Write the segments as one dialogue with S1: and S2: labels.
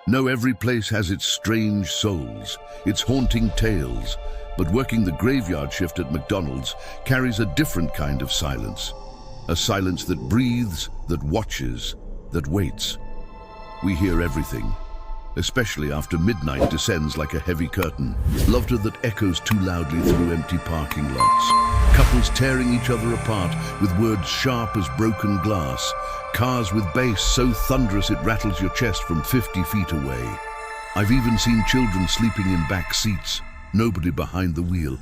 S1: No, every place has its strange souls, its haunting tales, but working the graveyard shift at McDonald's carries a different kind of silence. A silence that breathes, that watches, that waits. We hear everything, especially after midnight descends like a heavy curtain. Laughter that echoes too loudly through empty parking lots. Couples tearing each other apart with words sharp as broken glass. Cars with bass so thunderous it rattles your chest from 50 feet away. I've even seen children sleeping in back seats, nobody behind the wheel.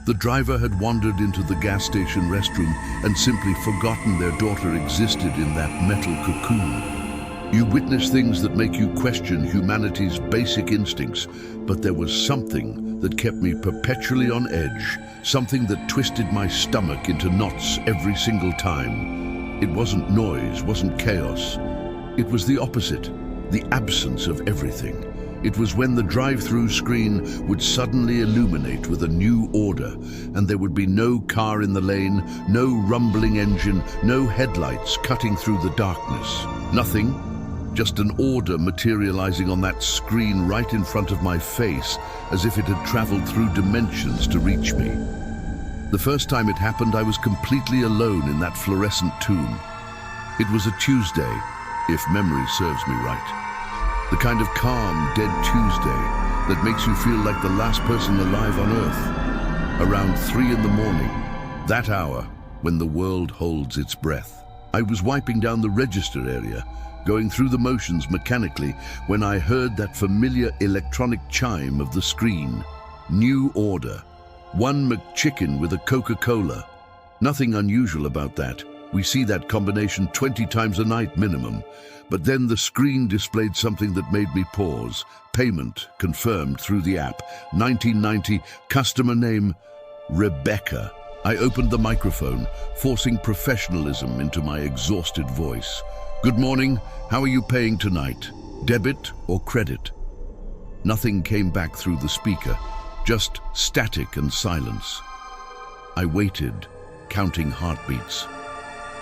S1: The driver had wandered into the gas station restroom and simply forgotten their daughter existed in that metal cocoon. You witness things that make you question humanity's basic instincts, but there was something that kept me perpetually on edge, something that twisted my stomach into knots every single time. It wasn't noise, wasn't chaos. It was the opposite, the absence of everything. It was when the drive-through screen would suddenly illuminate with a new order, and there would be no car in the lane, no rumbling engine, no headlights cutting through the darkness. Nothing, just an order materializing on that screen right in front of my face, as if it had traveled through dimensions to reach me. The first time it happened, I was completely alone in that fluorescent tomb. It was a Tuesday, if memory serves me right. The kind of calm, dead Tuesday that makes you feel like the last person alive on Earth. Around 3 in the morning, that hour when the world holds its breath. I was wiping down the register area, going through the motions mechanically, when I heard that familiar electronic chime of the screen. New order. 1 McChicken with a Coca-Cola. Nothing unusual about that. We see that combination 20 times a night minimum. But then the screen displayed something that made me pause. Payment confirmed through the app. 1990, customer name, Rebecca. I opened the microphone, forcing professionalism into my exhausted voice. Good morning, how are you paying tonight? Debit or credit? Nothing came back through the speaker, just static and silence. I waited, counting heartbeats.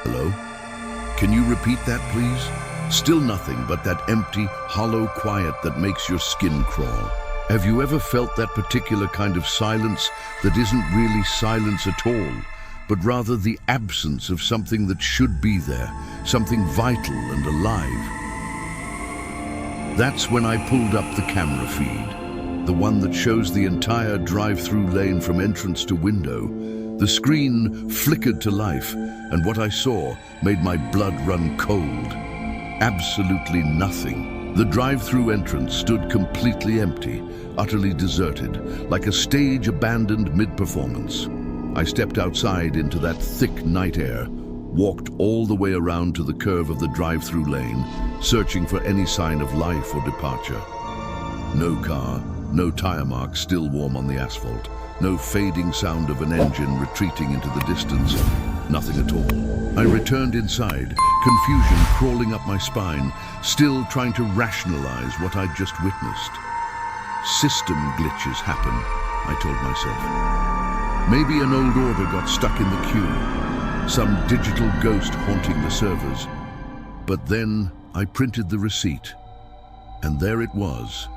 S1: Hello? Can you repeat that, please? Still nothing but that empty, hollow quiet that makes your skin crawl. Have you ever felt that particular kind of silence that isn't really silence at all, but rather the absence of something that should be there, something vital and alive? That's when I pulled up the camera feed, the one that shows the entire drive-through lane from entrance to window. The screen flickered to life, and what I saw made my blood run cold. Absolutely nothing. The drive-through entrance stood completely empty, utterly deserted, like a stage abandoned mid-performance. I stepped outside into that thick night air, walked all the way around to the curve of the drive-through lane, searching for any sign of life or departure. No car, no tire marks still warm on the asphalt, no fading sound of an engine retreating into the distance, nothing at all. I returned inside, confusion crawling up my spine, still trying to rationalize what I'd just witnessed. System glitches happen, I told myself. Maybe an old order got stuck in the queue, some digital ghost haunting the servers. But then I printed the receipt, and there it was,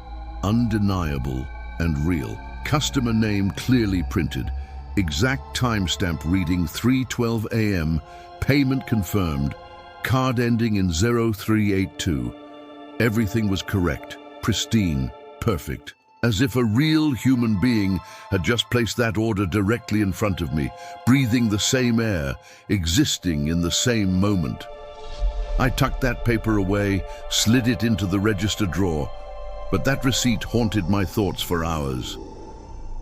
S1: undeniable and real. Customer name clearly printed, exact timestamp reading 3:12 a.m., payment confirmed, card ending in 0382. Everything was correct, pristine, perfect. As if a real human being had just placed that order directly in front of me, breathing the same air, existing in the same moment. I tucked that paper away, slid it into the register drawer, but that receipt haunted my thoughts for hours.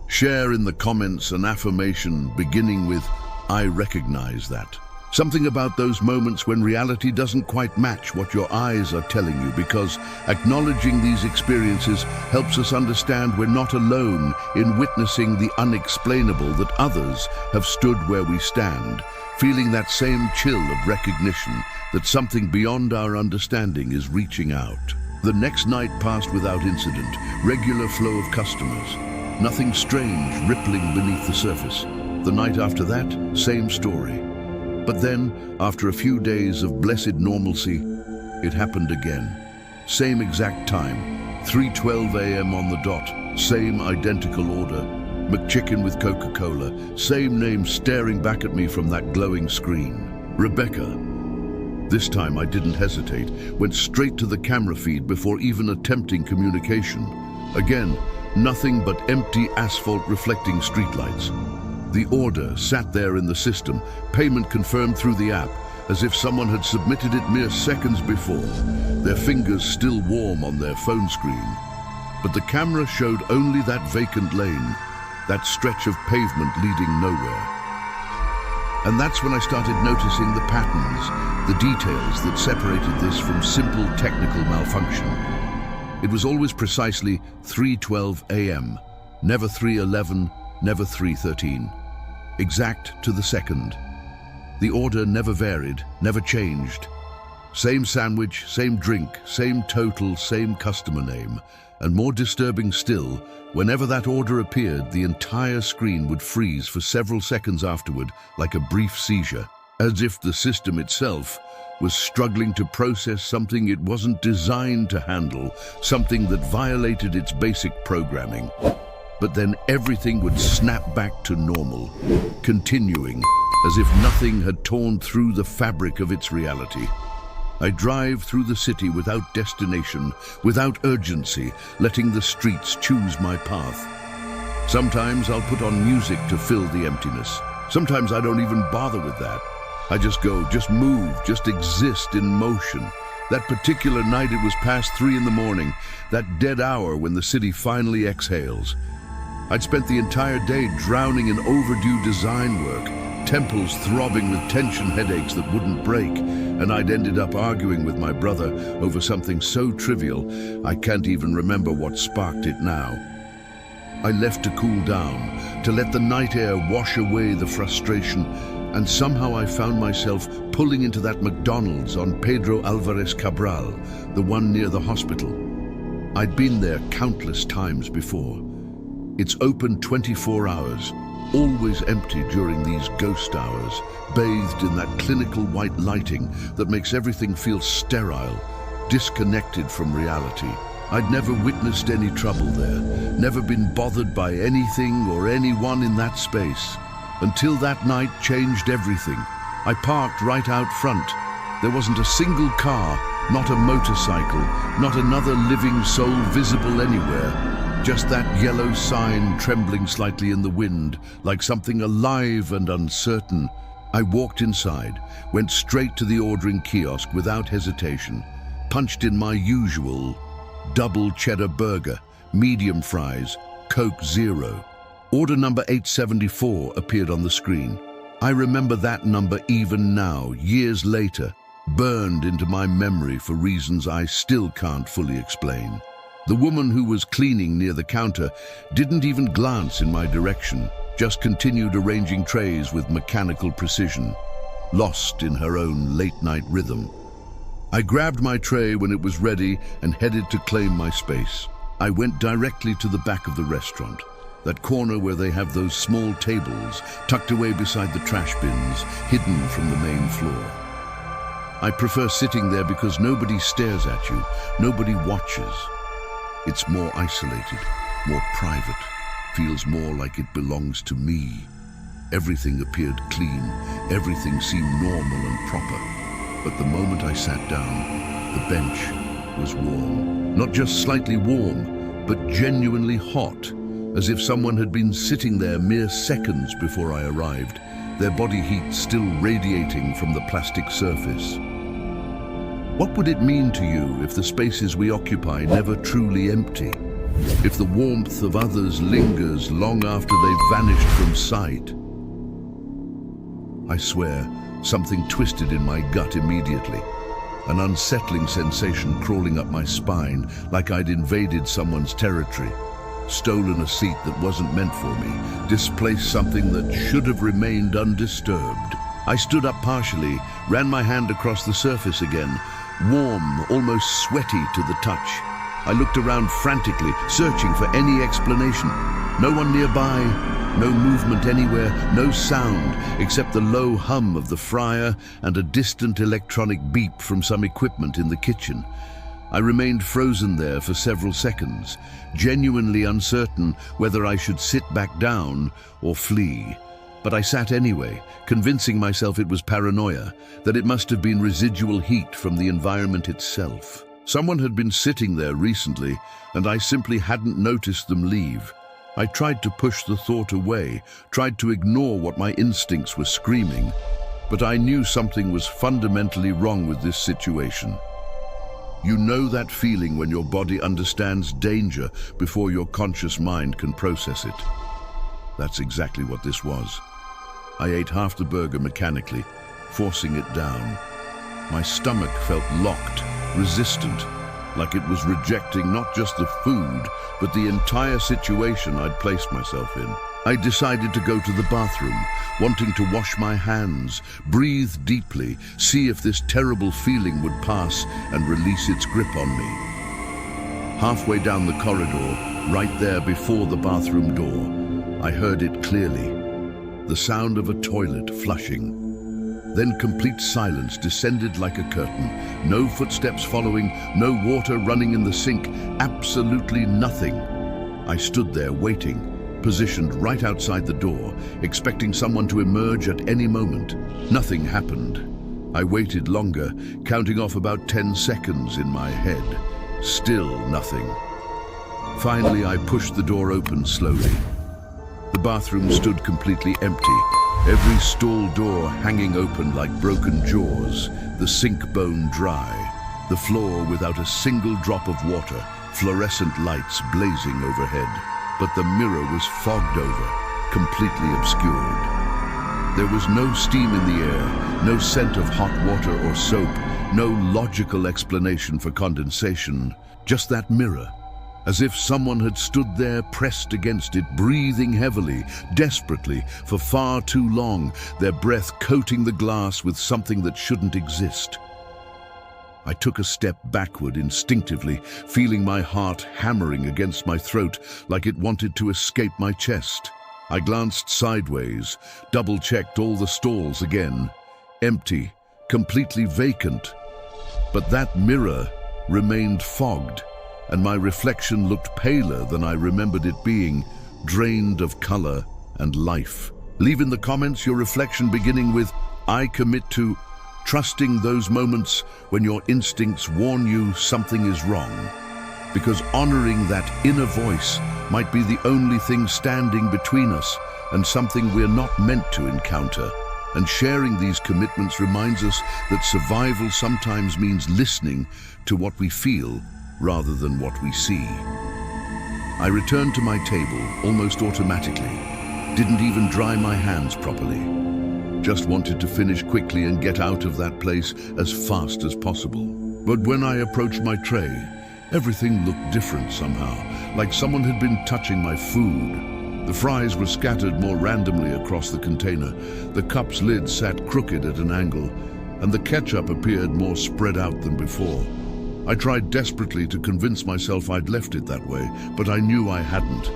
S1: Share in the comments an affirmation beginning with, I recognize that. Something about those moments when reality doesn't quite match what your eyes are telling you, because acknowledging these experiences helps us understand we're not alone in witnessing the unexplainable, that others have stood where we stand, feeling that same chill of recognition that something beyond our understanding is reaching out. The next night passed without incident, regular flow of customers. Nothing strange rippling beneath the surface. The night after that, same story. But then, after a few days of blessed normalcy, it happened again. Same exact time, 3:12 a.m. on the dot, same identical order. McChicken with Coca-Cola, same name staring back at me from that glowing screen. Rebecca. This time I didn't hesitate, went straight to the camera feed before even attempting communication. Again, nothing but empty asphalt reflecting streetlights. The order sat there in the system, payment confirmed through the app, as if someone had submitted it mere seconds before, their fingers still warm on their phone screen. But the camera showed only that vacant lane, that stretch of pavement leading nowhere. And that's when I started noticing the patterns, the details that separated this from simple technical malfunction. It was always precisely 3:12 a.m., never 3:11, never 3:13. Exact to the second. The order never varied, never changed. Same sandwich, same drink, same total, same customer name. And more disturbing still, whenever that order appeared, the entire screen would freeze for several seconds afterward, like a brief seizure, as if the system itself was struggling to process something it wasn't designed to handle, something that violated its basic programming. But then everything would snap back to normal, continuing as if nothing had torn through the fabric of its reality. I drive through the city without destination, without urgency, letting the streets choose my path. Sometimes I'll put on music to fill the emptiness. Sometimes I don't even bother with that. I just go, just move, just exist in motion. That particular night it was past 3 in the morning, that dead hour when the city finally exhales. I'd spent the entire day drowning in overdue design work, temples throbbing with tension headaches that wouldn't break, and I'd ended up arguing with my brother over something so trivial I can't even remember what sparked it now. I left to cool down, to let the night air wash away the frustration, and somehow I found myself pulling into that Mcdonald's's on Pedro Alvarez Cabral, the one near the hospital. I'd been there countless times before. It's open 24 hours, always empty during these ghost hours, bathed in that clinical white lighting that makes everything feel sterile, disconnected from reality. I'd never witnessed any trouble there, never been bothered by anything or anyone in that space, until that night changed everything. I parked right out front. There wasn't a single car, not a motorcycle, not another living soul visible anywhere. Just that yellow sign trembling slightly in the wind, like something alive and uncertain. I walked inside, went straight to the ordering kiosk without hesitation, punched in my usual double cheddar burger, medium fries, Coke Zero. Order number 874 appeared on the screen. I remember that number even now, years later, burned into my memory for reasons I still can't fully explain. The woman who was cleaning near the counter didn't even glance in my direction, just continued arranging trays with mechanical precision, lost in her own late-night rhythm. I grabbed my tray when it was ready and headed to claim my space. I went directly to the back of the restaurant, that corner where they have those small tables tucked away beside the trash bins, hidden from the main floor. I prefer sitting there because nobody stares at you, nobody watches. It's more isolated, more private, feels more like it belongs to me. Everything appeared clean, everything seemed normal and proper. But the moment I sat down, the bench was warm. Not just slightly warm, but genuinely hot, as if someone had been sitting there mere seconds before I arrived, their body heat still radiating from the plastic surface. What would it mean to you if the spaces we occupy never truly empty? If the warmth of others lingers long after they've vanished from sight? I swear, something twisted in my gut immediately. An unsettling sensation crawling up my spine, like I'd invaded someone's territory, stolen a seat that wasn't meant for me, displaced something that should have remained undisturbed. I stood up partially, ran my hand across the surface again, warm, almost sweaty to the touch. I looked around frantically, searching for any explanation. No one nearby, no movement anywhere, no sound, except the low hum of the fryer and a distant electronic beep from some equipment in the kitchen. I remained frozen there for several seconds, genuinely uncertain whether I should sit back down or flee. But I sat anyway, convincing myself it was paranoia, that it must have been residual heat from the environment itself. Someone had been sitting there recently, and I simply hadn't noticed them leave. I tried to push the thought away, tried to ignore what my instincts were screaming, but I knew something was fundamentally wrong with this situation. You know that feeling when your body understands danger before your conscious mind can process it. That's exactly what this was. I ate half the burger mechanically, forcing it down. My stomach felt locked, resistant, like it was rejecting not just the food, but the entire situation I'd placed myself in. I decided to go to the bathroom, wanting to wash my hands, breathe deeply, see if this terrible feeling would pass and release its grip on me. Halfway down the corridor, right there before the bathroom door, I heard it clearly. The sound of a toilet flushing. Then complete silence descended like a curtain. No footsteps following, no water running in the sink, absolutely nothing. I stood there waiting, positioned right outside the door, expecting someone to emerge at any moment. Nothing happened. I waited longer, counting off about 10 seconds in my head. Still nothing. Finally, I pushed the door open slowly. The bathroom stood completely empty, every stall door hanging open like broken jaws, the sink bone dry, the floor without a single drop of water, fluorescent lights blazing overhead. But the mirror was fogged over, completely obscured. There was no steam in the air, no scent of hot water or soap, no logical explanation for condensation, just that mirror. As if someone had stood there pressed against it, breathing heavily, desperately, for far too long, their breath coating the glass with something that shouldn't exist. I took a step backward instinctively, feeling my heart hammering against my throat like it wanted to escape my chest. I glanced sideways, double-checked all the stalls again. Empty, completely vacant. But that mirror remained fogged, and my reflection looked paler than I remembered it being, drained of color and life. Leave in the comments your reflection beginning with, "I commit to," trusting those moments when your instincts warn you something is wrong. Because honoring that inner voice might be the only thing standing between us and something we're not meant to encounter. And sharing these commitments reminds us that survival sometimes means listening to what we feel rather than what we see. I returned to my table almost automatically, didn't even dry my hands properly. Just wanted to finish quickly and get out of that place as fast as possible. But when I approached my tray, everything looked different somehow, like someone had been touching my food. The fries were scattered more randomly across the container, the cup's lid sat crooked at an angle, and the ketchup appeared more spread out than before. I tried desperately to convince myself I'd left it that way, but I knew I hadn't,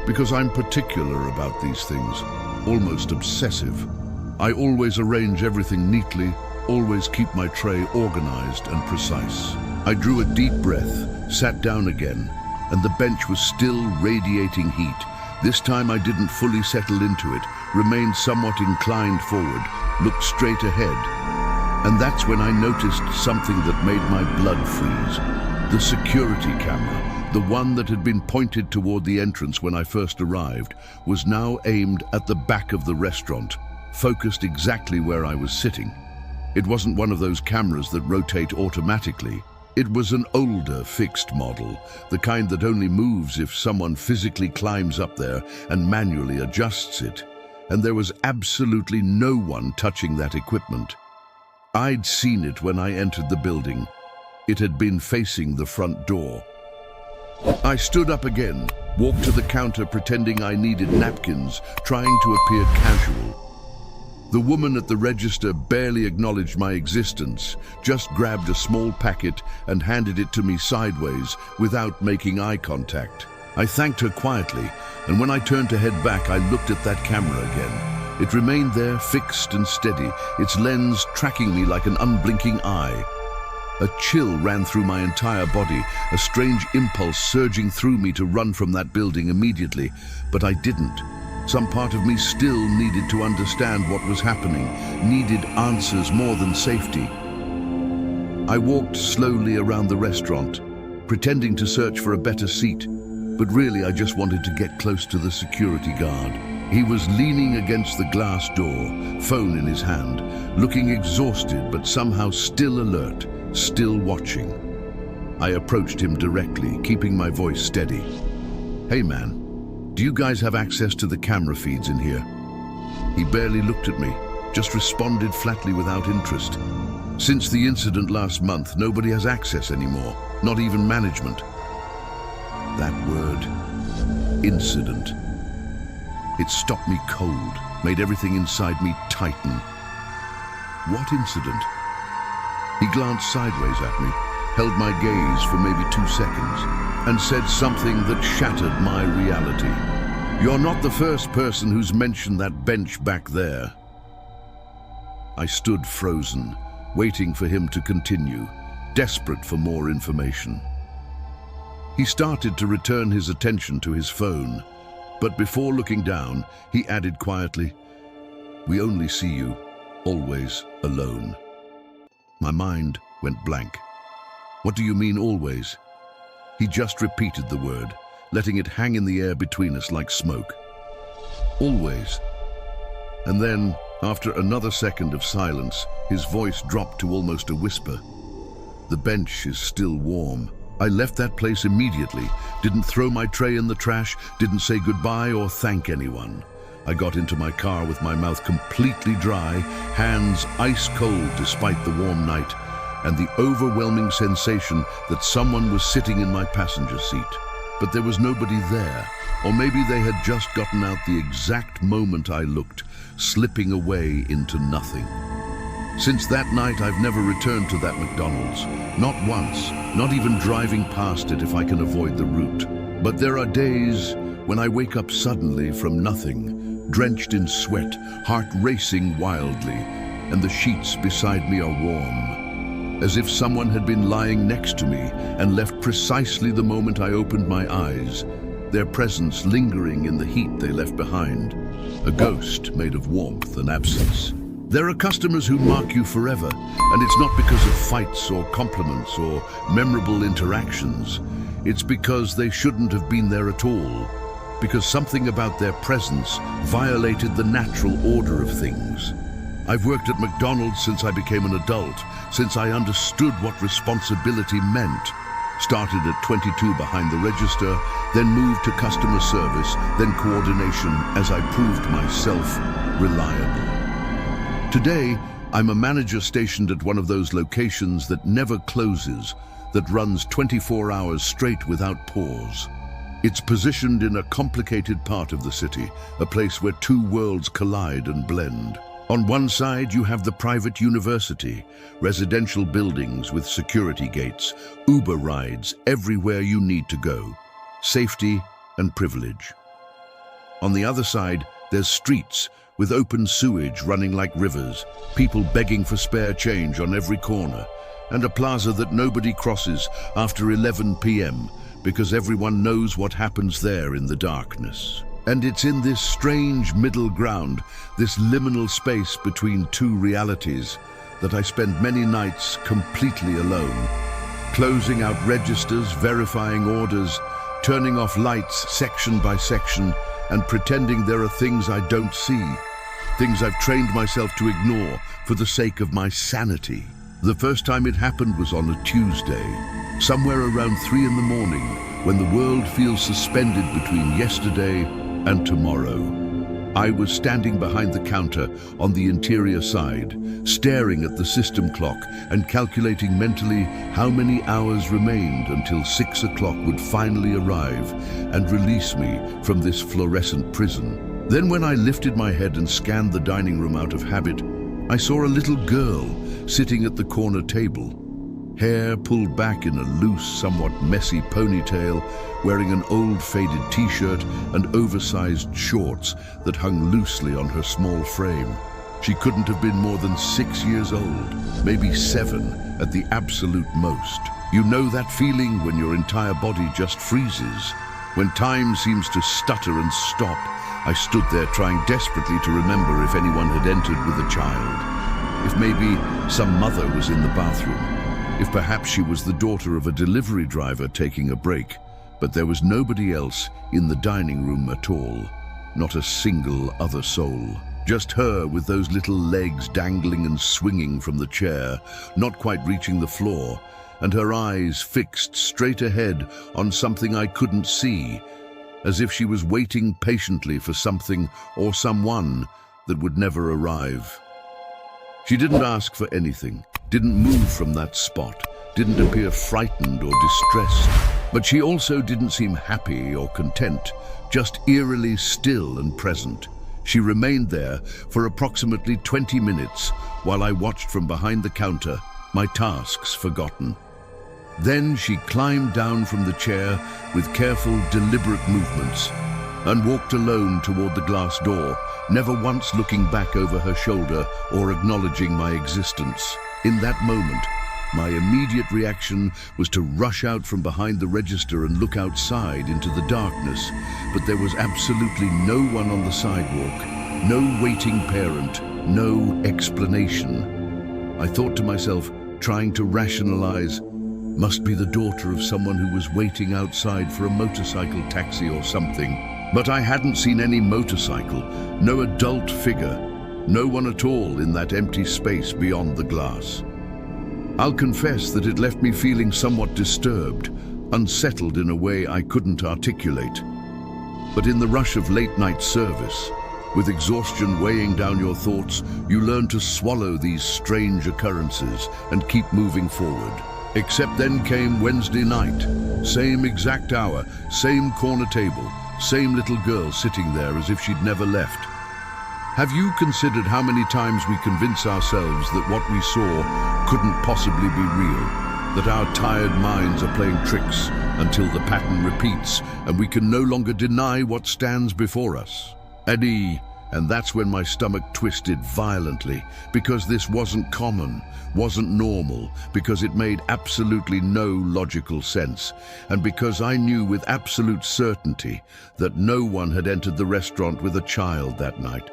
S1: because I'm particular about these things, almost obsessive. I always arrange everything neatly, always keep my tray organized and precise. I drew a deep breath, sat down again, and the bench was still radiating heat. This time I didn't fully settle into it, remained somewhat inclined forward, looked straight ahead. And that's when I noticed something that made my blood freeze. The security camera, the one that had been pointed toward the entrance when I first arrived, was now aimed at the back of the restaurant, focused exactly where I was sitting. It wasn't one of those cameras that rotate automatically. It was an older fixed model, the kind that only moves if someone physically climbs up there and manually adjusts it. And there was absolutely no one touching that equipment. I'd seen it when I entered the building. It had been facing the front door. I stood up again, walked to the counter pretending I needed napkins, trying to appear casual. The woman at the register barely acknowledged my existence, just grabbed a small packet and handed it to me sideways without making eye contact. I thanked her quietly, and when I turned to head back, I looked at that camera again. It remained there, fixed and steady, its lens tracking me like an unblinking eye. A chill ran through my entire body, a strange impulse surging through me to run from that building immediately, but I didn't. Some part of me still needed to understand what was happening, needed answers more than safety. I walked slowly around the restaurant, pretending to search for a better seat, but really I just wanted to get close to the security guard. He was leaning against the glass door, phone in his hand, looking exhausted but somehow still alert, still watching. I approached him directly, keeping my voice steady. "Hey man, do you guys have access to the camera feeds in here?" He barely looked at me, just responded flatly without interest. "Since the incident last month, nobody has access anymore, not even management." That word, incident. It stopped me cold, made everything inside me tighten. What incident? He glanced sideways at me, held my gaze for maybe 2 seconds, and said something that shattered my reality. "You're not the first person who's mentioned that bench back there." I stood frozen, waiting for him to continue, desperate for more information. He started to return his attention to his phone, but before looking down, he added quietly, "We only see you, always, alone." My mind went blank. "What do you mean, always?" He just repeated the word, letting it hang in the air between us like smoke. "Always." And then, after another second of silence, his voice dropped to almost a whisper. "The bench is still warm. I left that place immediately, didn't throw my tray in the trash, didn't say goodbye or thank anyone. I got into my car with my mouth completely dry, hands ice cold despite the warm night, and the overwhelming sensation that someone was sitting in my passenger seat. But there was nobody there, or maybe they had just gotten out the exact moment I looked, slipping away into nothing. Since that night, I've never returned to that McDonald's. Not once, not even driving past it if I can avoid the route. But there are days when I wake up suddenly from nothing, drenched in sweat, heart racing wildly, and the sheets beside me are warm, as if someone had been lying next to me and left precisely the moment I opened my eyes, their presence lingering in the heat they left behind, a ghost made of warmth and absence. There are customers who mark you forever, and it's not because of fights or compliments or memorable interactions. It's because they shouldn't have been there at all, because something about their presence violated the natural order of things. I've worked at McDonald's since I became an adult, since I understood what responsibility meant. Started at 22 behind the register, then moved to customer service, then coordination as I proved myself reliable. Today, I'm a manager stationed at one of those locations that never closes, that runs 24 hours straight without pause. It's positioned in a complicated part of the city, a place where two worlds collide and blend. On one side, you have the private university, residential buildings with security gates, Uber rides everywhere you need to go, safety and privilege. On the other side, there's streets with open sewage running like rivers, people begging for spare change on every corner, and a plaza that nobody crosses after 11 p.m. because everyone knows what happens there in the darkness. And it's in this strange middle ground, this liminal space between two realities, that I spend many nights completely alone, closing out registers, verifying orders, turning off lights section by section, and pretending there are things I don't see, things I've trained myself to ignore for the sake of my sanity. The first time it happened was on a Tuesday, somewhere around 3 in the morning, when the world feels suspended between yesterday and tomorrow. I was standing behind the counter on the interior side, staring at the system clock and calculating mentally how many hours remained until 6 o'clock would finally arrive and release me from this fluorescent prison. Then when I lifted my head and scanned the dining room out of habit, I saw a little girl sitting at the corner table, hair pulled back in a loose, somewhat messy ponytail, wearing an old faded t-shirt and oversized shorts that hung loosely on her small frame. She couldn't have been more than 6 years old, maybe 7 at the absolute most. You know that feeling when your entire body just freezes, when time seems to stutter and stop. I stood there trying desperately to remember if anyone had entered with a child, if maybe some mother was in the bathroom, if perhaps she was the daughter of a delivery driver taking a break. But there was nobody else in the dining room at all, not a single other soul. Just her with those little legs dangling and swinging from the chair, not quite reaching the floor, and her eyes fixed straight ahead on something I couldn't see, as if she was waiting patiently for something or someone that would never arrive. She didn't ask for anything, didn't move from that spot, didn't appear frightened or distressed, but she also didn't seem happy or content, just eerily still and present. She remained there for approximately 20 minutes while I watched from behind the counter, my tasks forgotten. Then she climbed down from the chair with careful, deliberate movements and walked alone toward the glass door, never once looking back over her shoulder or acknowledging my existence. In that moment, my immediate reaction was to rush out from behind the register and look outside into the darkness, but there was absolutely no one on the sidewalk, no waiting parent, no explanation. I thought to myself, trying to rationalize, must be the daughter of someone who was waiting outside for a motorcycle taxi or something. But I hadn't seen any motorcycle, no adult figure, no one at all in that empty space beyond the glass. I'll confess that it left me feeling somewhat disturbed, unsettled in a way I couldn't articulate. But in the rush of late-night service, with exhaustion weighing down your thoughts, you learn to swallow these strange occurrences and keep moving forward. Except then came Wednesday night, same exact hour, same corner table, same little girl sitting there as if she'd never left. Have you considered how many times we convince ourselves that what we saw couldn't possibly be real, that our tired minds are playing tricks until the pattern repeats and we can no longer deny what stands before us? And that's when my stomach twisted violently, because this wasn't common, wasn't normal, because it made absolutely no logical sense, and because I knew with absolute certainty that no one had entered the restaurant with a child that night.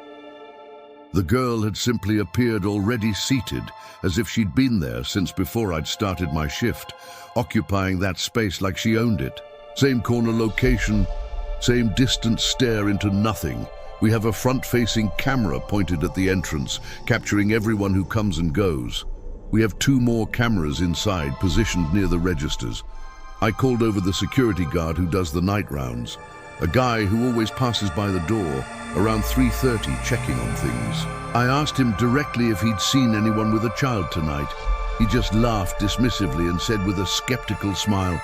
S1: The girl had simply appeared already seated, as if she'd been there since before I'd started my shift, occupying that space like she owned it. Same corner location, same distant stare into nothing. We have a front-facing camera pointed at the entrance, capturing everyone who comes and goes. We have 2 more cameras inside, positioned near the registers. I called over the security guard who does the night rounds, a guy who always passes by the door around 3:30 checking on things. I asked him directly if he'd seen anyone with a child tonight. He just laughed dismissively and said with a skeptical smile,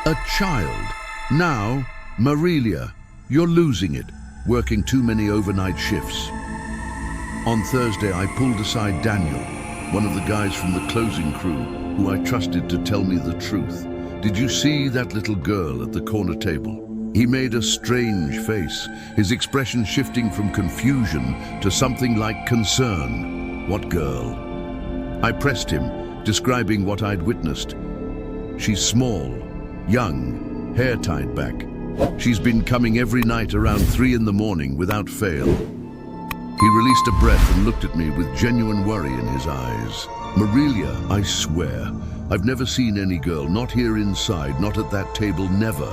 S1: "A child? Now? Marilia, you're losing it, working too many overnight shifts." On Thursday, I pulled aside Daniel, one of the guys from the closing crew, who I trusted to tell me the truth. "Did you see that little girl at the corner table?" He made a strange face, his expression shifting from confusion to something like concern. "What girl?" I pressed him, describing what I'd witnessed. "She's small, young, hair tied back. She's been coming every night around 3 in the morning without fail." He released a breath and looked at me with genuine worry in his eyes. "Marilia, I swear, I've never seen any girl, not here inside, not at that table, never."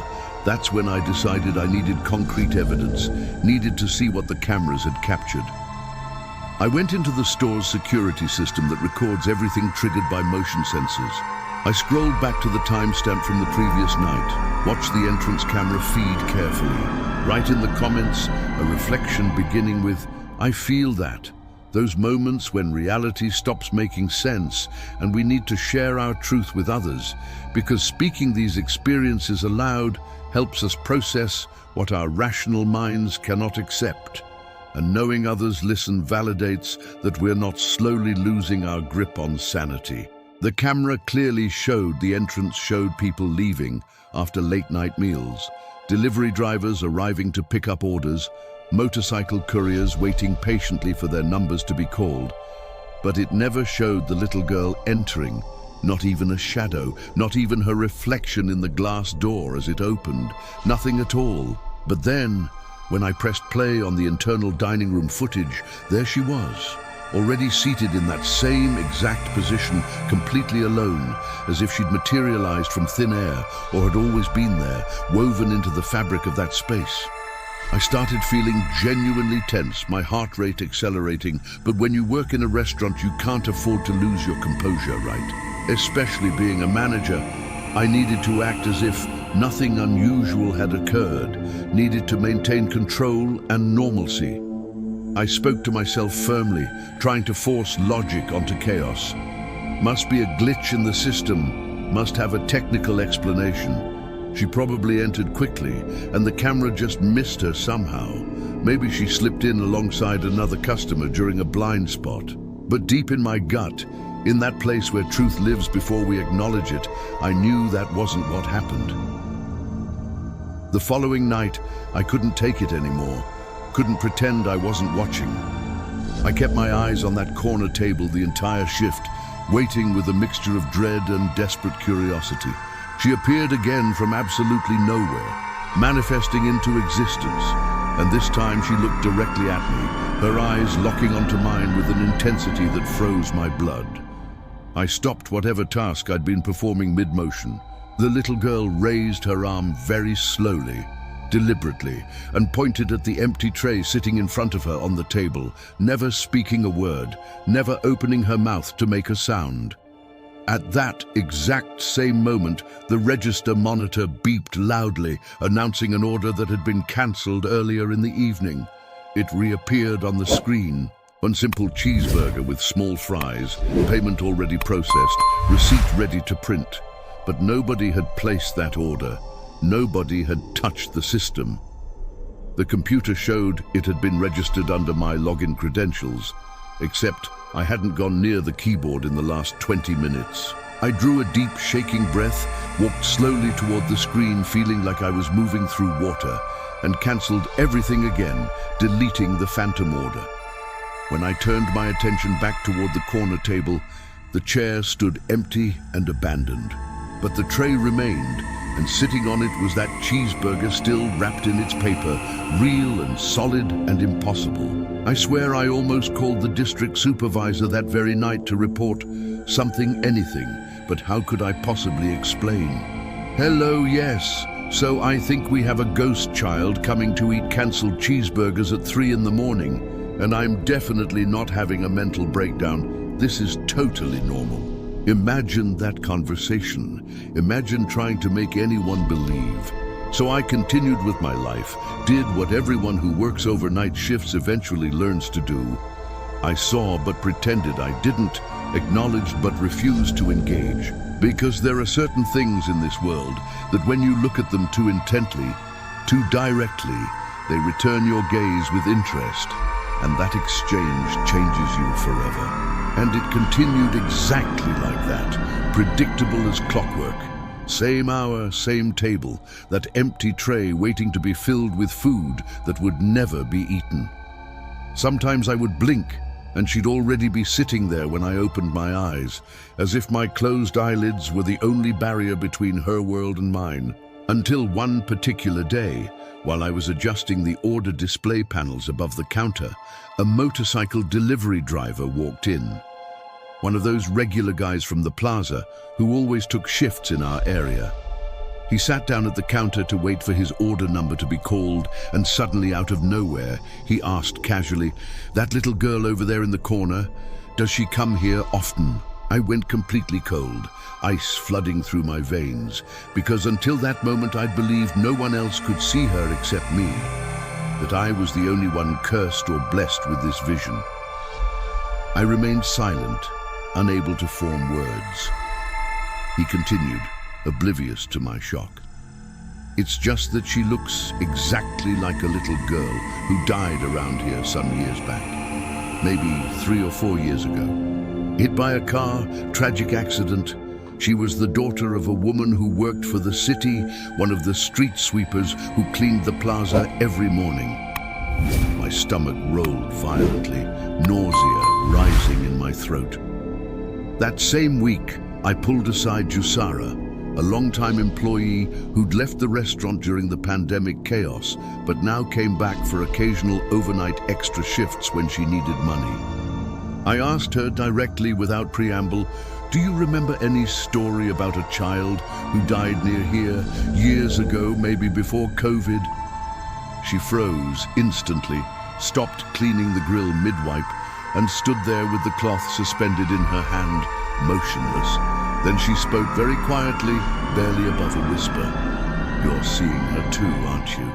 S1: That's when I decided I needed concrete evidence, needed to see what the cameras had captured. I went into the store's security system that records everything triggered by motion sensors. I scrolled back to the timestamp from the previous night, watched the entrance camera feed carefully. Right in the comments, a reflection beginning with, "I feel that." Those moments when reality stops making sense and we need to share our truth with others, because speaking these experiences aloud helps us process what our rational minds cannot accept. And knowing others listen validates that we're not slowly losing our grip on sanity. The camera clearly showed the entrance showed people leaving after late-night meals, delivery drivers arriving to pick up orders, motorcycle couriers waiting patiently for their numbers to be called. But it never showed the little girl entering, not even a shadow, not even her reflection in the glass door as it opened, nothing at all. But then, when I pressed play on the internal dining room footage, there she was, already seated in that same exact position, completely alone, as if she'd materialized from thin air or had always been there, woven into the fabric of that space. I started feeling genuinely tense, my heart rate accelerating, but when you work in a restaurant, you can't afford to lose your composure, right? Especially being a manager, I needed to act as if nothing unusual had occurred, needed to maintain control and normalcy. I spoke to myself firmly, trying to force logic onto chaos. Must be a glitch in the system, must have a technical explanation. She probably entered quickly, and the camera just missed her somehow. Maybe she slipped in alongside another customer during a blind spot. But deep in my gut, in that place where truth lives before we acknowledge it, I knew that wasn't what happened. The following night, I couldn't take it anymore, couldn't pretend I wasn't watching. I kept my eyes on that corner table the entire shift, waiting with a mixture of dread and desperate curiosity. She appeared again from absolutely nowhere, manifesting into existence, and this time she looked directly at me, her eyes locking onto mine with an intensity that froze my blood. I stopped whatever task I'd been performing mid-motion. The little girl raised her arm very slowly, deliberately, and pointed at the empty tray sitting in front of her on the table, never speaking a word, never opening her mouth to make a sound. At that exact same moment, the register monitor beeped loudly, announcing an order that had been cancelled earlier in the evening. It reappeared on the screen. One simple cheeseburger with small fries, payment already processed, receipt ready to print. But nobody had placed that order. Nobody had touched the system. The computer showed it had been registered under my login credentials, except I hadn't gone near the keyboard in the last 20 minutes. I drew a deep, shaking breath, walked slowly toward the screen, feeling like I was moving through water, and cancelled everything again, deleting the phantom order. When I turned my attention back toward the corner table, the chair stood empty and abandoned. But the tray remained, and sitting on it was that cheeseburger still wrapped in its paper, real and solid and impossible. I swear I almost called the district supervisor that very night to report something, anything, but how could I possibly explain? Hello, yes. So I think we have a ghost child coming to eat cancelled cheeseburgers at 3 in the morning, and I'm definitely not having a mental breakdown. This is totally normal. Imagine that conversation. Imagine trying to make anyone believe. So I continued with my life, did what everyone who works overnight shifts eventually learns to do. I saw but pretended I didn't, acknowledged but refused to engage. Because there are certain things in this world that when you look at them too intently, too directly, they return your gaze with interest, and that exchange changes you forever. And it continued exactly like that, predictable as clockwork. Same hour, same table, that empty tray waiting to be filled with food that would never be eaten. Sometimes I would blink, and she'd already be sitting there when I opened my eyes, as if my closed eyelids were the only barrier between her world and mine. Until one particular day, while I was adjusting the order display panels above the counter, a motorcycle delivery driver walked in. One of those regular guys from the plaza who always took shifts in our area. He sat down at the counter to wait for his order number to be called, and suddenly out of nowhere, he asked casually, "That little girl over there in the corner, does she come here often?" I went completely cold, ice flooding through my veins, because until that moment I'd believed no one else could see her except me, that I was the only one cursed or blessed with this vision. I remained silent, unable to form words. He continued, oblivious to my shock. "It's just that she looks exactly like a little girl who died around here some years back. Maybe 3 or 4 years ago. Hit by a car, tragic accident. She was the daughter of a woman who worked for the city, one of the street sweepers who cleaned the plaza every morning. My stomach rolled violently, nausea rising in my throat. That same week, I pulled aside Jusara, a longtime employee who'd left the restaurant during the pandemic chaos, but now came back for occasional overnight extra shifts when she needed money. I asked her directly without preamble, "Do you remember any story about a child who died near here years ago, maybe before COVID?" She froze instantly, stopped cleaning the grill mid-wipe, and stood there with the cloth suspended in her hand, motionless. Then she spoke very quietly, barely above a whisper. "You're seeing her too, aren't you?"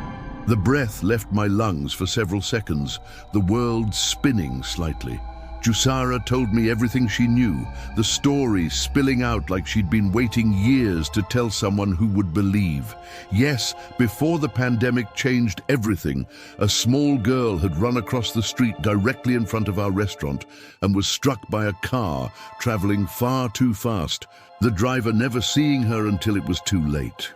S1: The breath left my lungs for several seconds, the world spinning slightly. Jusara told me everything she knew, the story spilling out like she'd been waiting years to tell someone who would believe. Yes, before the pandemic changed everything, a small girl had run across the street directly in front of our restaurant and was struck by a car traveling far too fast, the driver never seeing her until it was too late.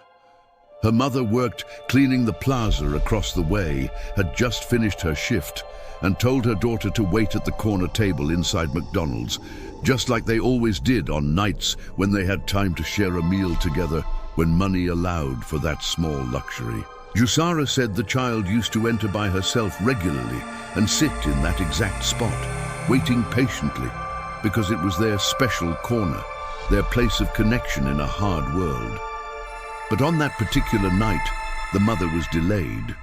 S1: Her mother worked cleaning the plaza across the way, had just finished her shift, and told her daughter to wait at the corner table inside McDonald's, just like they always did on nights when they had time to share a meal together, when money allowed for that small luxury. Jusara said the child used to enter by herself regularly and sit in that exact spot, waiting patiently, because it was their special corner, their place of connection in a hard world. But on that particular night, the mother was delayed,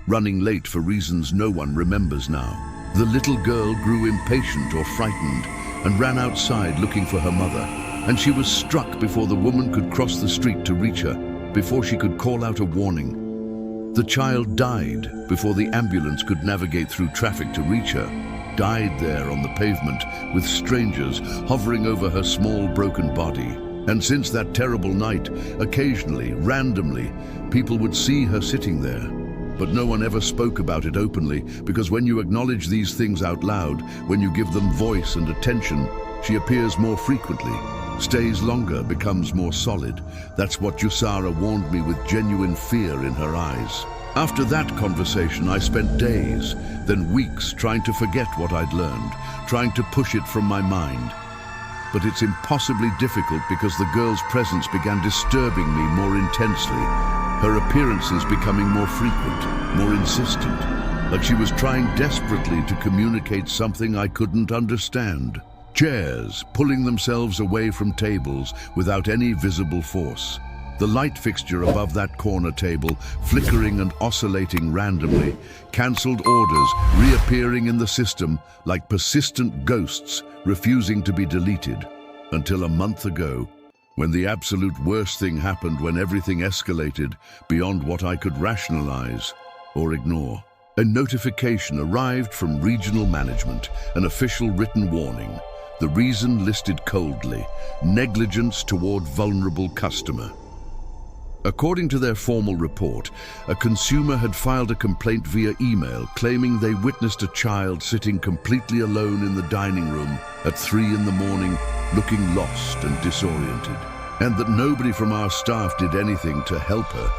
S1: running late for reasons no one remembers now. The little girl grew impatient or frightened and ran outside looking for her mother, and she was struck before the woman could cross the street to reach her, before she could call out a warning. The child died before the ambulance could navigate through traffic to reach her, died there on the pavement with strangers hovering over her small broken body. And since that terrible night, occasionally, randomly, people would see her sitting there. But no one ever spoke about it openly, because when you acknowledge these things out loud, when you give them voice and attention, she appears more frequently, stays longer, becomes more solid. That's what Jusara warned me with genuine fear in her eyes. After that conversation, I spent days, then weeks trying to forget what I'd learned, trying to push it from my mind. But it's impossibly difficult because the girl's presence began disturbing me more intensely, her appearances becoming more frequent, more insistent, like she was trying desperately to communicate something I couldn't understand. Chairs pulling themselves away from tables without any visible force. The light fixture above that corner table, flickering and oscillating randomly, cancelled orders reappearing in the system like persistent ghosts refusing to be deleted. Until a month ago, when the absolute worst thing happened, when everything escalated beyond what I could rationalize or ignore. A notification arrived from regional management, an official written warning. The reason listed coldly: negligence toward vulnerable customer. According to their formal report, a consumer had filed a complaint via email claiming they witnessed a child sitting completely alone in the dining room at 3 in the morning, looking lost and disoriented, and that nobody from our staff did anything to help her.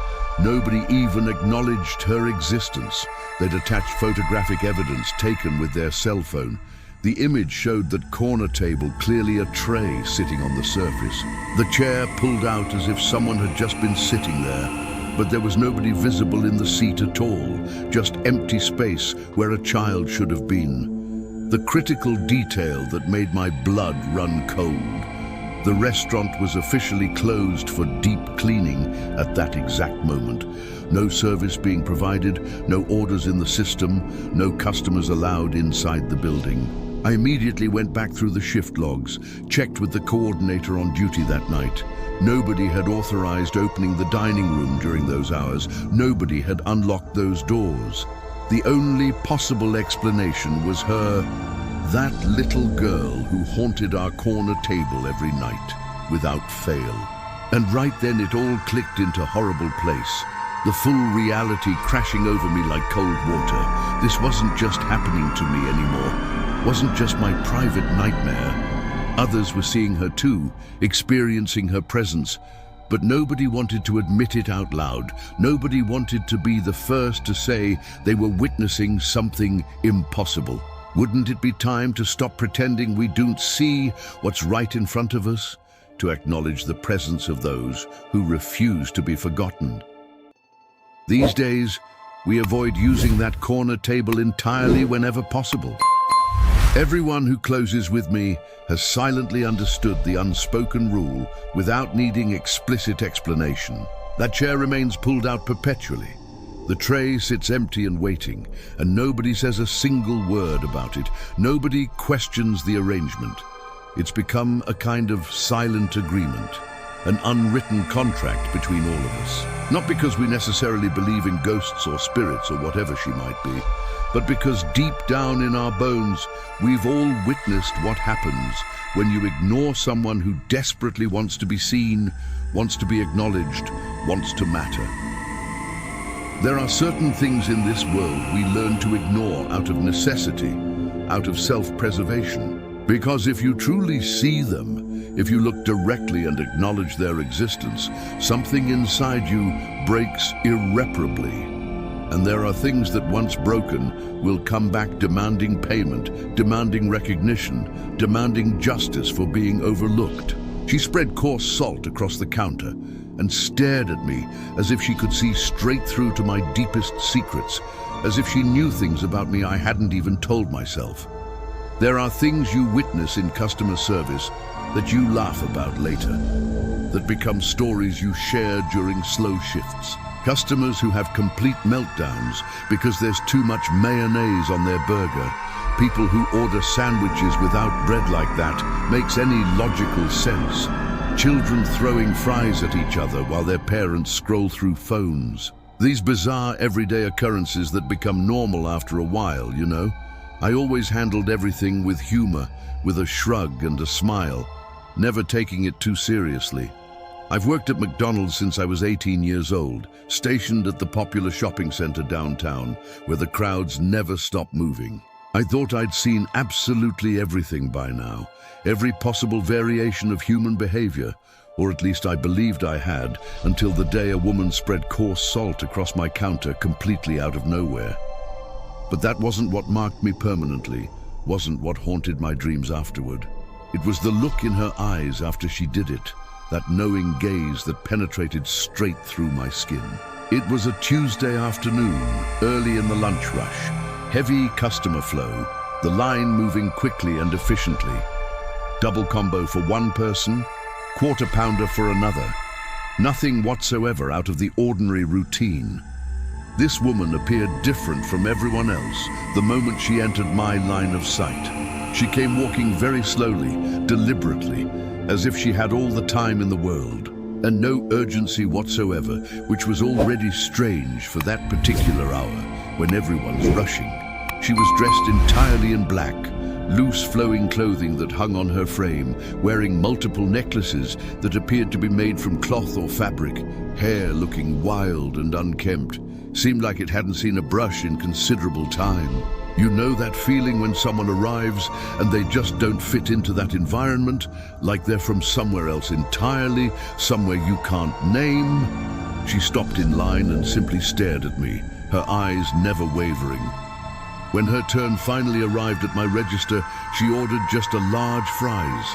S1: Nobody even acknowledged her existence. They'd attached photographic evidence taken with their cell phone. The image showed that corner table, clearly a tray sitting on the surface. The chair pulled out as if someone had just been sitting there, but there was nobody visible in the seat at all, just empty space where a child should have been. The critical detail that made my blood run cold. The restaurant was officially closed for deep cleaning at that exact moment. No service being provided, no orders in the system, no customers allowed inside the building. I immediately went back through the shift logs, checked with the coordinator on duty that night. Nobody had authorized opening the dining room during those hours. Nobody had unlocked those doors. The only possible explanation was that little girl who haunted our corner table every night, without fail. And right then it all clicked into horrible place. The full reality crashing over me like cold water. This wasn't just happening to me anymore. Wasn't just my private nightmare. Others were seeing her too, experiencing her presence, But nobody wanted to admit it out loud. Nobody wanted to be the first to say they were witnessing something impossible. Wouldn't it be time to stop pretending we don't see what's right in front of us? To acknowledge the presence of those who refuse to be forgotten. These days, we avoid using that corner table entirely whenever possible. Everyone who closes with me has silently understood the unspoken rule without needing explicit explanation. That chair remains pulled out perpetually. The tray sits empty and waiting, and nobody says a single word about it. Nobody questions the arrangement. It's become a kind of silent agreement, an unwritten contract between all of us. Not because we necessarily believe in ghosts or spirits or whatever she might be, but because deep down in our bones, we've all witnessed what happens when you ignore someone who desperately wants to be seen, wants to be acknowledged, wants to matter. There are certain things in this world we learn to ignore out of necessity, out of self-preservation. Because if you truly see them, if you look directly and acknowledge their existence, something inside you breaks irreparably. And there are things that once broken will come back demanding payment, demanding recognition, demanding justice for being overlooked. She spread coarse salt across the counter and stared at me as if she could see straight through to my deepest secrets, as if she knew things about me I hadn't even told myself. There are things you witness in customer service that you laugh about later, that become stories you share during slow shifts. Customers who have complete meltdowns because there's too much mayonnaise on their burger. People who order sandwiches without bread like that makes any logical sense. Children throwing fries at each other while their parents scroll through phones. These bizarre everyday occurrences that become normal after a while, you know? I always handled everything with humor, with a shrug and a smile, never taking it too seriously. I've worked at McDonald's since I was 18 years old, stationed at the popular shopping center downtown, where the crowds never stop moving. I thought I'd seen absolutely everything by now, every possible variation of human behavior, or at least I believed I had, until the day a woman spread coarse salt across my counter completely out of nowhere. But that wasn't what marked me permanently, wasn't what haunted my dreams afterward. It was the look in her eyes after she did it, that knowing gaze that penetrated straight through my skin. It was a Tuesday afternoon, early in the lunch rush, heavy customer flow, the line moving quickly and efficiently. Double combo for one person, quarter pounder for another. Nothing whatsoever out of the ordinary routine. This woman appeared different from everyone else the moment she entered my line of sight. She came walking very slowly, deliberately, as if she had all the time in the world, and no urgency whatsoever, which was already strange for that particular hour when everyone's rushing. She was dressed entirely in black, loose flowing clothing that hung on her frame, wearing multiple necklaces that appeared to be made from cloth or fabric, hair looking wild and unkempt. Seemed like it hadn't seen a brush in considerable time. You know that feeling when someone arrives and they just don't fit into that environment, like they're from somewhere else entirely, somewhere you can't name? She stopped in line and simply stared at me, her eyes never wavering. When her turn finally arrived at my register, she ordered just a large fries.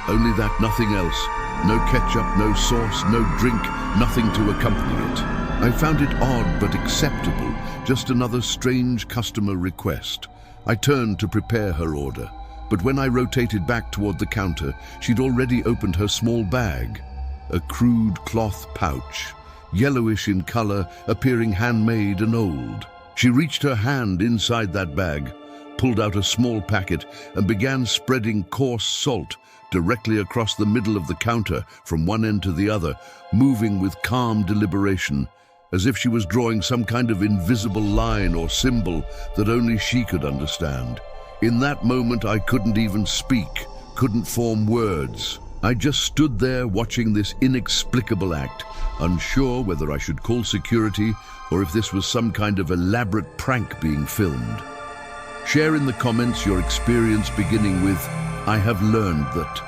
S1: Only that, nothing else. No ketchup, no sauce, no drink, nothing to accompany it. I found it odd but acceptable, just another strange customer request. I turned to prepare her order, but when I rotated back toward the counter, she'd already opened her small bag. A crude cloth pouch, yellowish in color, appearing handmade and old. She reached her hand inside that bag, pulled out a small packet, and began spreading coarse salt directly across the middle of the counter from one end to the other, moving with calm deliberation, as if she was drawing some kind of invisible line or symbol that only she could understand. In that moment, I couldn't even speak, couldn't form words. I just stood there watching this inexplicable act, unsure whether I should call security or if this was some kind of elaborate prank being filmed. Share in the comments your experience beginning with, "I have learned that,"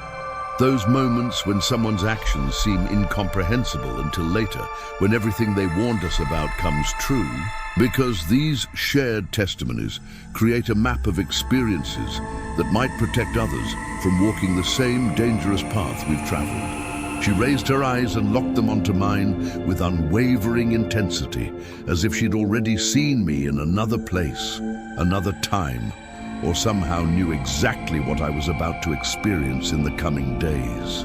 S1: Those moments when someone's actions seem incomprehensible until later, when everything they warned us about comes true, because these shared testimonies create a map of experiences that might protect others from walking the same dangerous path we've traveled. She raised her eyes and locked them onto mine with unwavering intensity, as if she'd already seen me in another place, another time, or somehow knew exactly what I was about to experience in the coming days.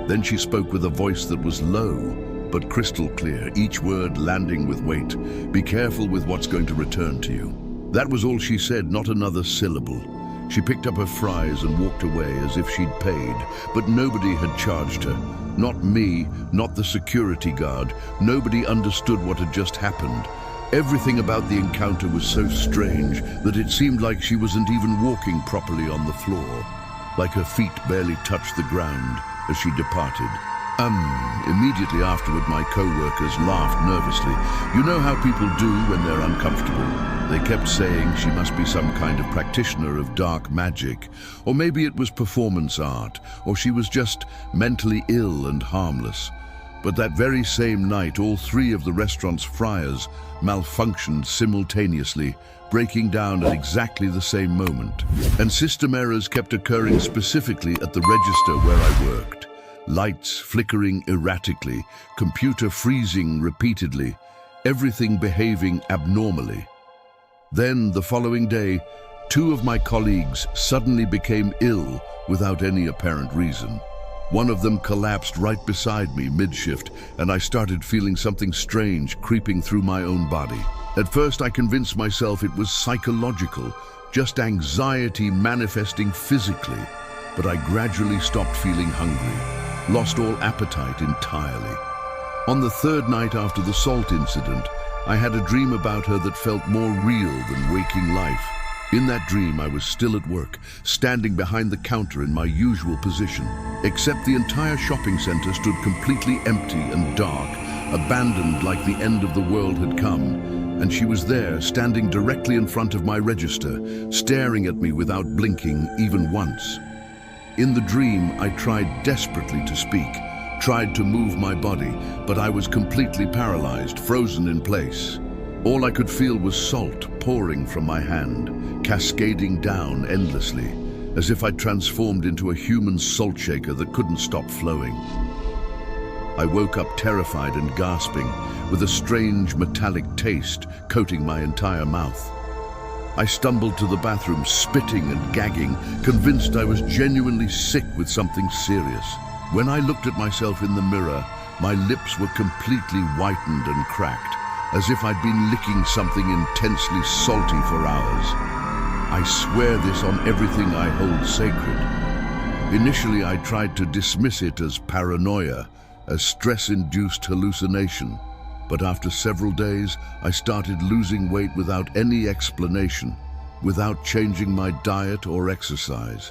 S1: Then she spoke with a voice that was low, but crystal clear, each word landing with weight. "Be careful with what's going to return to you." That was all she said, not another syllable. She picked up her fries and walked away as if she'd paid, but nobody had charged her. Not me, not the security guard. Nobody understood what had just happened. Everything about the encounter was so strange that it seemed like she wasn't even walking properly on the floor, like her feet barely touched the ground as she departed. Immediately afterward, my co-workers laughed nervously. You know how people do when they're uncomfortable? They kept saying she must be some kind of practitioner of dark magic, or maybe it was performance art, or she was just mentally ill and harmless. But that very same night, all three of the restaurant's fryers malfunctioned simultaneously, breaking down at exactly the same moment. And system errors kept occurring specifically at the register where I worked. Lights flickering erratically, computer freezing repeatedly, everything behaving abnormally. Then, the following day, two of my colleagues suddenly became ill without any apparent reason. One of them collapsed right beside me mid-shift, and I started feeling something strange creeping through my own body. At first, I convinced myself it was psychological, just anxiety manifesting physically. But I gradually stopped feeling hungry, lost all appetite entirely. On the third night after the salt incident, I had a dream about her that felt more real than waking life. In that dream, I was still at work, standing behind the counter in my usual position, except the entire shopping center stood completely empty and dark, abandoned like the end of the world had come, and she was there, standing directly in front of my register, staring at me without blinking even once. In the dream, I tried desperately to speak, tried to move my body, but I was completely paralyzed, frozen in place. All I could feel was salt pouring from my hand, cascading down endlessly, as if I'd transformed into a human salt shaker that couldn't stop flowing. I woke up terrified and gasping, with a strange metallic taste coating my entire mouth. I stumbled to the bathroom, spitting and gagging, convinced I was genuinely sick with something serious. When I looked at myself in the mirror, my lips were completely whitened and cracked, as if I'd been licking something intensely salty for hours. I swear this on everything I hold sacred. Initially, I tried to dismiss it as paranoia, a stress-induced hallucination. But after several days, I started losing weight without any explanation, without changing my diet or exercise.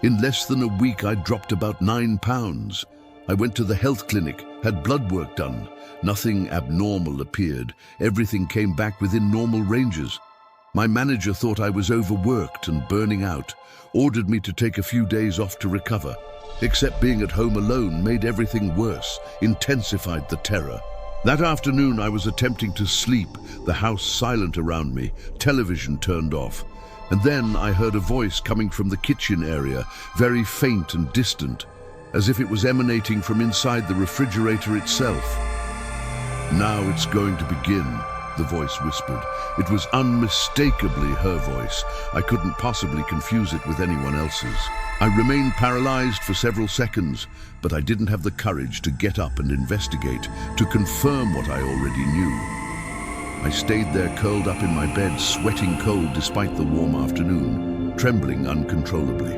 S1: In less than a week, I dropped about 9 pounds. I went to the health clinic, had blood work done. Nothing abnormal appeared. Everything came back within normal ranges. My manager thought I was overworked and burning out, ordered me to take a few days off to recover. Except being at home alone made everything worse, intensified the terror. That afternoon, I was attempting to sleep, the house silent around me, television turned off. And then I heard a voice coming from the kitchen area, very faint and distant, as if it was emanating from inside the refrigerator itself. "Now it's going to begin," the voice whispered. It was unmistakably her voice. I couldn't possibly confuse it with anyone else's. I remained paralyzed for several seconds, but I didn't have the courage to get up and investigate, to confirm what I already knew. I stayed there curled up in my bed, sweating cold despite the warm afternoon, trembling uncontrollably.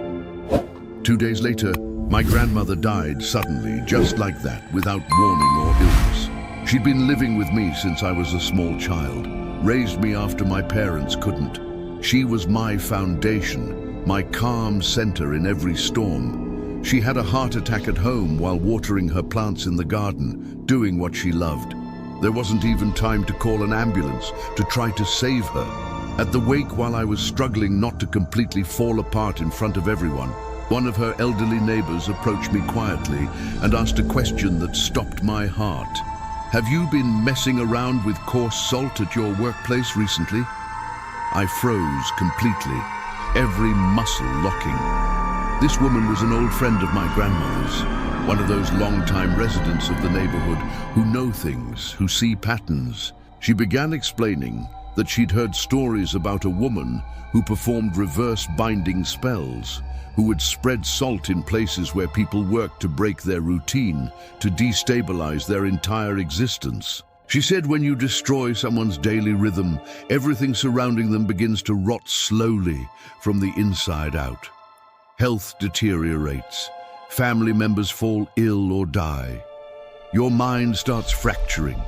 S1: 2 days later, my grandmother died suddenly, just like that, without warning or illness. She'd been living with me since I was a small child, raised me after my parents couldn't. She was my foundation, my calm center in every storm. She had a heart attack at home while watering her plants in the garden, doing what she loved. There wasn't even time to call an ambulance to try to save her. At the wake, while I was struggling not to completely fall apart in front of everyone, One of her elderly neighbors approached me quietly and asked a question that stopped my heart. "Have you been messing around with coarse salt at your workplace recently?" I froze completely, every muscle locking. This woman was an old friend of my grandmother's, one of those long-time residents of the neighborhood who know things, who see patterns. She began explaining that she'd heard stories about a woman who performed reverse binding spells, who would spread salt in places where people worked to break their routine, to destabilize their entire existence. She said when you destroy someone's daily rhythm, everything surrounding them begins to rot slowly from the inside out. Health deteriorates. Family members fall ill or die. Your mind starts fracturing.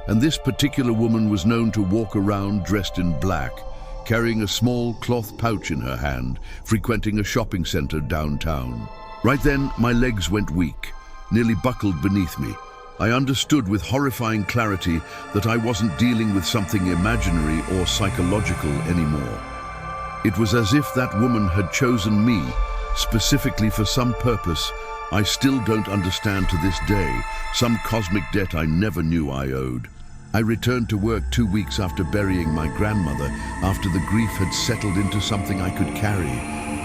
S1: And this particular woman was known to walk around dressed in black, carrying a small cloth pouch in her hand, frequenting a shopping center downtown. Right then, my legs went weak, nearly buckled beneath me. I understood with horrifying clarity that I wasn't dealing with something imaginary or psychological anymore. It was as if that woman had chosen me, specifically for some purpose I still don't understand to this day, some cosmic debt I never knew I owed. I returned to work 2 weeks after burying my grandmother, after the grief had settled into something I could carry.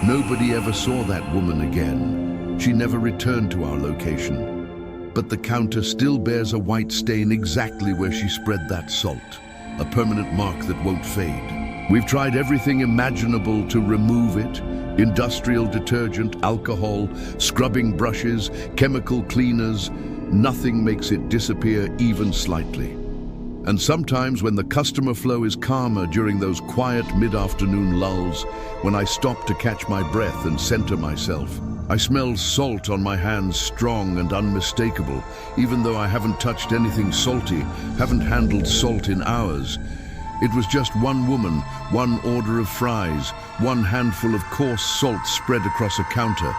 S1: Nobody ever saw that woman again. She never returned to our location. But the counter still bears a white stain exactly where she spread that salt, a permanent mark that won't fade. We've tried everything imaginable to remove it: industrial detergent, alcohol, scrubbing brushes, chemical cleaners. Nothing makes it disappear even slightly. And sometimes when the customer flow is calmer during those quiet mid-afternoon lulls, when I stop to catch my breath and center myself, I smell salt on my hands, strong and unmistakable, even though I haven't touched anything salty, haven't handled salt in hours. It was just one woman, one order of fries, one handful of coarse salt spread across a counter.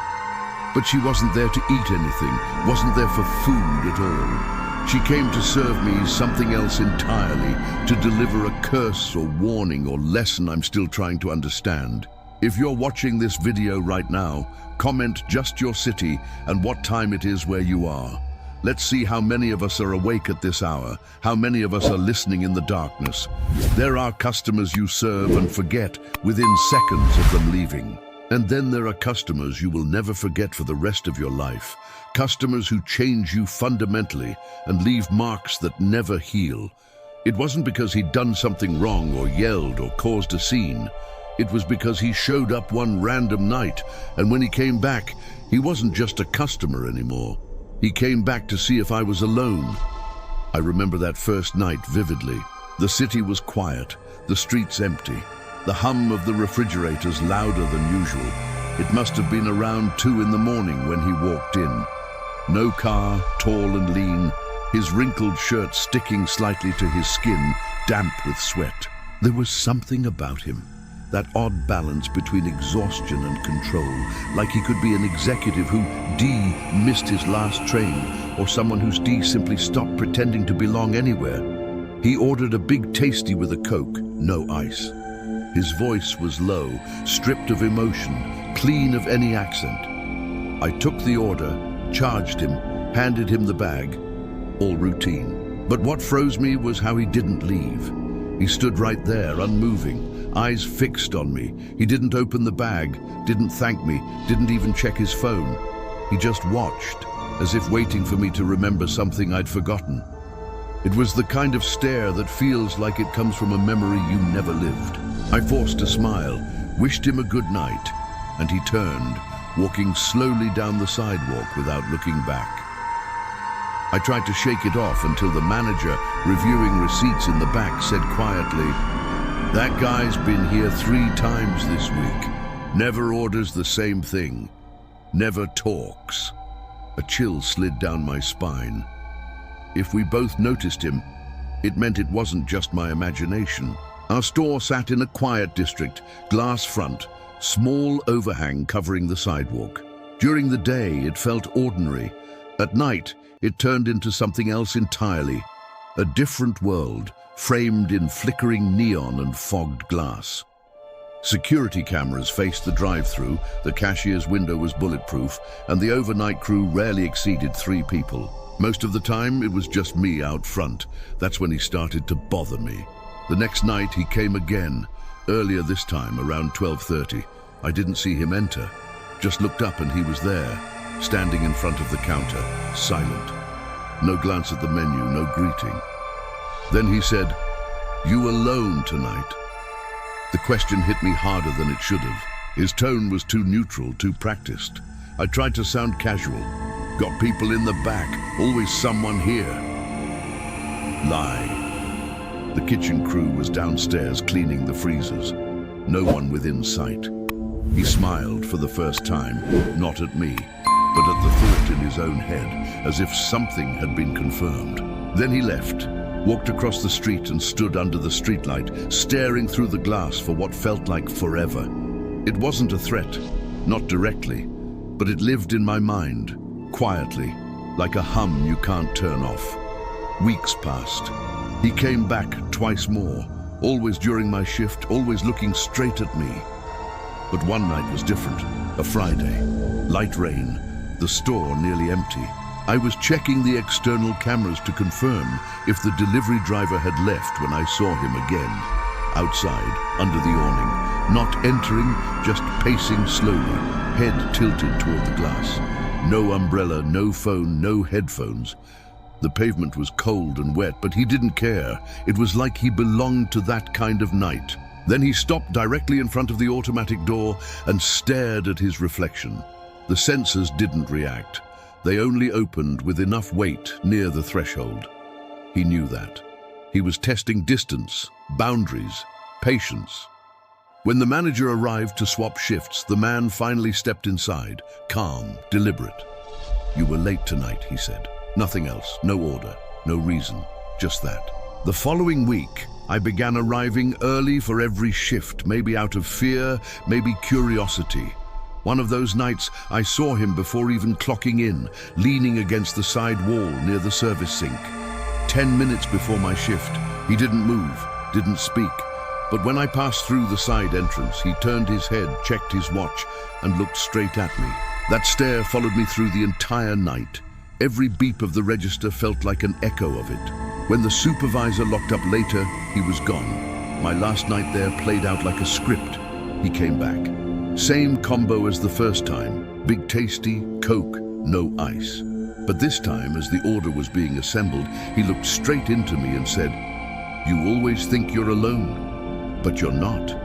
S1: But she wasn't there to eat anything, wasn't there for food at all. She came to serve me something else entirely, to deliver a curse or warning or lesson I'm still trying to understand. If you're watching this video right now, comment just your city and what time it is where you are. Let's see how many of us are awake at this hour, how many of us are listening in the darkness. There are customers you serve and forget within seconds of them leaving. And then there are customers you will never forget for the rest of your life. Customers who change you fundamentally and leave marks that never heal. It wasn't because he'd done something wrong or yelled or caused a scene. It was because he showed up one random night, and when he came back, he wasn't just a customer anymore. He came back to see if I was alone. I remember that first night vividly. The city was quiet, the streets empty, the hum of the refrigerators louder than usual. It must have been around 2 in the morning when he walked in. No car, tall and lean, his wrinkled shirt sticking slightly to his skin, damp with sweat. There was something about him, that odd balance between exhaustion and control, like he could be an executive who D missed his last train, or someone whose D simply stopped pretending to belong anywhere. He ordered a big tasty with a Coke, no ice. His voice was low, stripped of emotion, clean of any accent. I took the order, charged him, handed him the bag, all routine. But what froze me was how he didn't leave. He stood right there, unmoving, eyes fixed on me. He didn't open the bag, didn't thank me, didn't even check his phone. He just watched, as if waiting for me to remember something I'd forgotten. It was the kind of stare that feels like it comes from a memory you never lived. I forced a smile, wished him a good night, and he turned, walking slowly down the sidewalk without looking back. I tried to shake it off until the manager, reviewing receipts in the back, said quietly, "That guy's been here 3 times this week. Never orders the same thing. Never talks." A chill slid down my spine. If we both noticed him, it meant it wasn't just my imagination. Our store sat in a quiet district, glass front, small overhang covering the sidewalk. During the day, it felt ordinary. At night, it turned into something else entirely. A different world, framed in flickering neon and fogged glass. Security cameras faced the drive-through, the cashier's window was bulletproof, and the overnight crew rarely exceeded 3 people. Most of the time, it was just me out front. That's when he started to bother me. The next night, he came again, earlier this time, around 12:30. I didn't see him enter, just looked up and he was there, standing in front of the counter, silent. No glance at the menu, no greeting. Then he said, "You alone tonight?" The question hit me harder than it should have. His tone was too neutral, too practiced. I tried to sound casual. "Got people in the back, always someone here." Lie. The kitchen crew was downstairs cleaning the freezers. No one within sight. He smiled for the first time, not at me, but at the thought in his own head, as if something had been confirmed. Then he left, walked across the street and stood under the streetlight, staring through the glass for what felt like forever. It wasn't a threat, not directly, but it lived in my mind, quietly, like a hum you can't turn off. Weeks passed. He came back twice more, always during my shift, always looking straight at me. But one night was different, a Friday, light rain, the store nearly empty. I was checking the external cameras to confirm if the delivery driver had left when I saw him again. Outside, under the awning, not entering, just pacing slowly, head tilted toward the glass. No umbrella, no phone, no headphones. The pavement was cold and wet, but he didn't care. It was like he belonged to that kind of night. Then he stopped directly in front of the automatic door and stared at his reflection. The sensors didn't react. They only opened with enough weight near the threshold. He knew that. He was testing distance, boundaries, patience. When the manager arrived to swap shifts, the man finally stepped inside, calm, deliberate. "You were late tonight," he said. Nothing else, no order, no reason, just that. The following week, I began arriving early for every shift, maybe out of fear, maybe curiosity. One of those nights, I saw him before even clocking in, leaning against the side wall near the service sink. 10 minutes before my shift, he didn't move, didn't speak. But when I passed through the side entrance, he turned his head, checked his watch, and looked straight at me. That stare followed me through the entire night. Every beep of the register felt like an echo of it. When the supervisor locked up later, he was gone. My last night there played out like a script. He came back. Same combo as the first time. Big tasty, Coke, no ice. But this time, as the order was being assembled, he looked straight into me and said, "You always think you're alone, but you're not."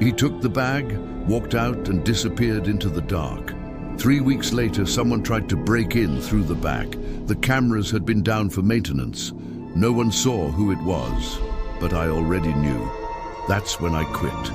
S1: He took the bag, walked out and disappeared into the dark. 3 weeks later, someone tried to break in through the back. The cameras had been down for maintenance. No one saw who it was, but I already knew. That's when I quit.